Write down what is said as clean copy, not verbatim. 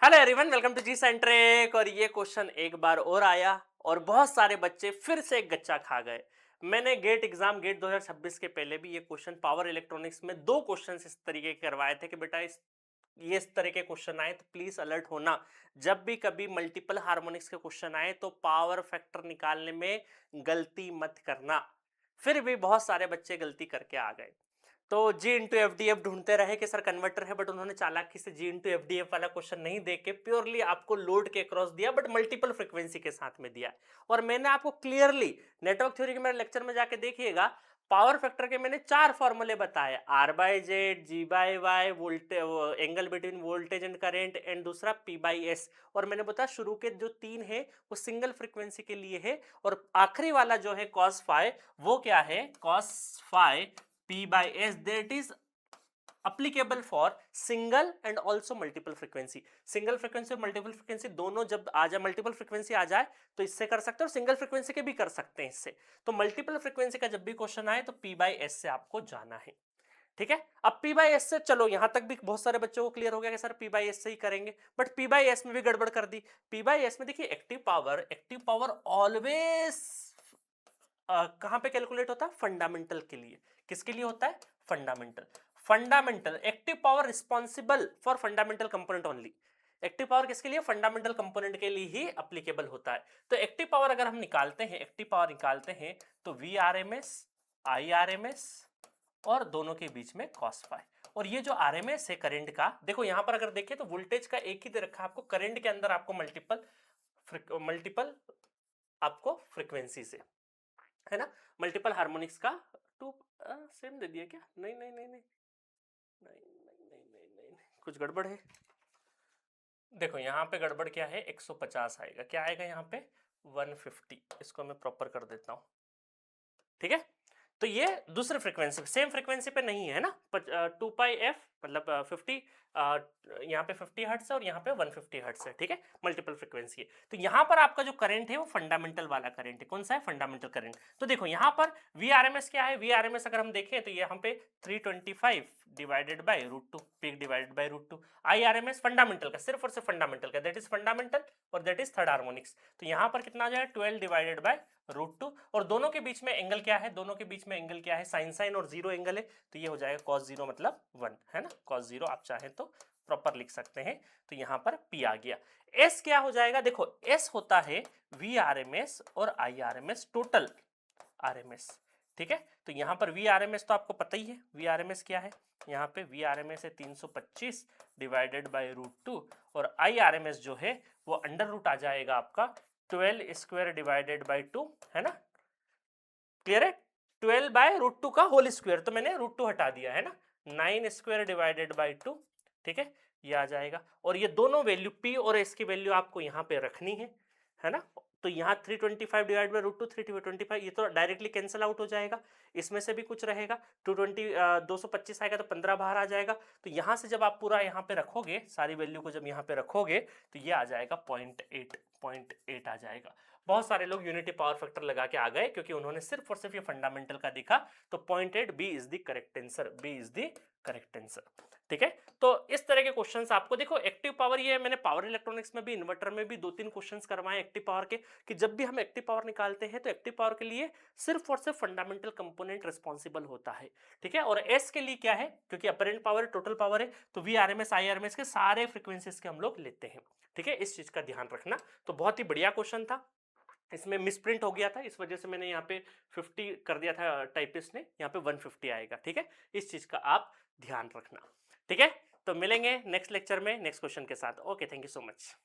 Hello everyone, welcome to G centric. और ये question एक बार और आया और बहुत सारे बच्चे फिर से एक गच्चा खा गए। मैंने गेट 2026 के पहले भी ये क्वेश्चन पावर इलेक्ट्रॉनिक्स में दो क्वेश्चन इस तरीके के करवाए थे कि बेटा इस तरह के क्वेश्चन आए तो प्लीज अलर्ट होना। जब भी कभी मल्टीपल हार्मोनिक्स के क्वेश्चन आए तो पावर फैक्टर निकालने में गलती मत करना। फिर भी बहुत सारे बच्चे गलती करके आ गए। तो जी इंटू एफ डी एफ ढूंढते रहे कि सर कन्वर्टर है, बट उन्होंने चालाकी से जी इंटू एफ डी एफ वाला क्वेश्चन नहीं दे के प्योरली आपको लोड के अक्रॉस दिया, बट मल्टीपल फ्रीक्वेंसी के साथ में दिया। और मैंने आपको क्लियरली नेटवर्क थ्योरी के मेरे लेक्चर में जाके देखिएगा, पावर फैक्टर के मैंने 4 फॉर्मूले बताए, R by Z, G by Y, voltage angle between voltage and current, and दूसरा पी बाई एस। और मैंने बताया शुरू के जो 3 है वो सिंगल फ्रीक्वेंसी के लिए है, और आखिरी वाला जो है कॉस फाई, वो क्या है, cos phi P by S that is applicable for single and also multiple frequency। Single frequency और मल्टीपल फ्रीक्वेंसी दोनों जब आ जाए, मल्टीपल फ्रीक्वेंसी आ जाए तो इससे कर सकते हैं, और सिंगल फ्रीक्वेंसी के भी कर सकते हैं इससे। तो मल्टीपल फ्रीक्वेंसी का जब भी क्वेश्चन आए तो P by S से आपको जाना है। ठीक है, अब P by S से चलो यहां तक भी बहुत सारे बच्चों को क्लियर हो गया कि सर P by S से ही करेंगे, बट P by S में भी गड़बड़ कर दी। P by S में देखिए एक्टिव पावर ऑलवेज कहां पे कैलकुलेट होता है, फंडामेंटल के लिए। किसके लिए होता है, fundamental. Fundamental active power responsible for fundamental component only. Active power किसके लिए, फंडामेंटल कंपोनेंट के लिए ही अप्लीकेबल होता है। तो एक्टिव पावर अगर हम निकालते हैं, एक्टिव पावर निकालते हैं तो V R M S, I R M S, और दोनों के बीच में कॉस फाई। और ये जो आरएमएस है करंट का, देखो यहां पर अगर देखें तो वोल्टेज का एक ही दे रखा है आपको, करंट के अंदर आपको मल्टीपल आपको फ्रीक्वेंसी से, है ना, मल्टीपल हार्मोनिक्स का टू सेम दे दिया क्या, नहीं नहीं नहीं नहीं नहीं नहीं नहीं नहीं नहीं, कुछ गड़बड़ है। देखो यहाँ पे गड़बड़ क्या है, 150 आएगा, क्या आएगा यहाँ पे 150। इसको मैं प्रॉपर कर देता हूँ, ठीक है। तो ये दूसरे फ्रीक्वेंसी पे, सेम फ्रीक्वेंसी पे नहीं है ना, 2 पाई एफ मतलब 50, यहाँ पे 50 हर्ट्ज है और यहाँ पे 150 हर्ट्ज है, ठीक है, मल्टीपल फ्रीक्वेंसी है। तो यहाँ पर आपका जो करंट है वो फंडामेंटल वाला करंट है। कौन सा है, फंडामेंटल करंट। तो देखो यहाँ पर वी आर एम एस क्या है, वी आर एम एस अगर हम देखें तो यहाँ पे 325 divided by root two, peak divided by root two. I R M S fundamental का, सिर्फ और सिर्फ फंडामेंटल का, दैट इज फंडामेंटल और दैट इज थर्ड हार्मोनिक्स। तो यहाँ पर कितना आ जाएगा, 12 डिवाइडेड बाई रूट टू, और दोनों के बीच में एंगल क्या है, दोनों के बीच में एंगल क्या है, साइन साइन और जीरो एंगल है, तो ये हो जाएगा कॉस जीरो मतलब 1, है ना, कॉस जीरो आप चाहें तो प्रॉपर लिख सकते हैं। तो यहां पर P आ गया। S क्या हो जाएगा, देखो S होता है वी आर एम एस और I R M S total R M S, ठीक है। तो यहां पर वी आर एम एस तो आपको पता ही है, वी आर एम एस क्या है, यहाँ पे वी आर एम एस है 325 डिवाइडेड बाई रूट टू, और आई आर एम एस जो है वो अंडर रूट आ जाएगा आपका 12 स्क्वायर डिवाइडेड बाई 2, है ना, क्लियर है। 12 बाय रूट टू का होल स्क्वायर, तो मैंने रूट टू हटा दिया, है ना, 9 स्क्वायर डिवाइडेड बाई 2, ठीक है, ये आ जाएगा। और ये दोनों वैल्यू P और S की वैल्यू आपको यहाँ पे रखनी है ना। तो यहाँ 325 डिवाइड बाई रूट टू, 325, ये तो डायरेक्टली कैंसिल आउट हो जाएगा, इसमें से भी कुछ रहेगा, 225 आएगा तो 15 बाहर आ जाएगा। तो यहाँ से जब आप पूरा यहाँ पे रखोगे, सारी वैल्यू को जब यहाँ पे रखोगे तो ये आ जाएगा 0.8 आ जाएगा। बहुत सारे लोग यूनिटी पावर फैक्टर लगा के आ गए क्योंकि उन्होंने सिर्फ और सिर्फ ये फंडामेंटल का देखा। तो 0.8 B is the correct answer, B is the correct answer, ठीक है। तो इस तरह के क्वेश्चंस आपको, देखो एक्टिव पावर, ये मैंने पावर इलेक्ट्रॉनिक्स में भी, इन्वर्टर में भी 2-3 क्वेश्चंस करवाए एक्टिव पावर के, कि जब भी हम एक्टिव पावर निकालते हैं तो एक्टिव पावर के लिए सिर्फ और सिर्फ फंडामेंटल कंपोनेंट रिस्पॉन्सिबल होता है, ठीक है। और एस के लिए क्या है, क्योंकि अपरेंट पावर टोटल पावर है, तो V R M S I R M S के सारे फ्रीक्वेंसीज के हम लोग लेते हैं, ठीक है, इस चीज का ध्यान रखना। तो बहुत ही बढ़िया क्वेश्चन था, इसमें मिसप्रिंट हो गया था, इस वजह से मैंने यहाँ पे 50 कर दिया था टाइपिस्ट ने, यहाँ पे 150 आएगा, ठीक है, इस चीज का आप ध्यान रखना, ठीक है। तो मिलेंगे नेक्स्ट लेक्चर में नेक्स्ट क्वेश्चन के साथ। Okay, thank you so much.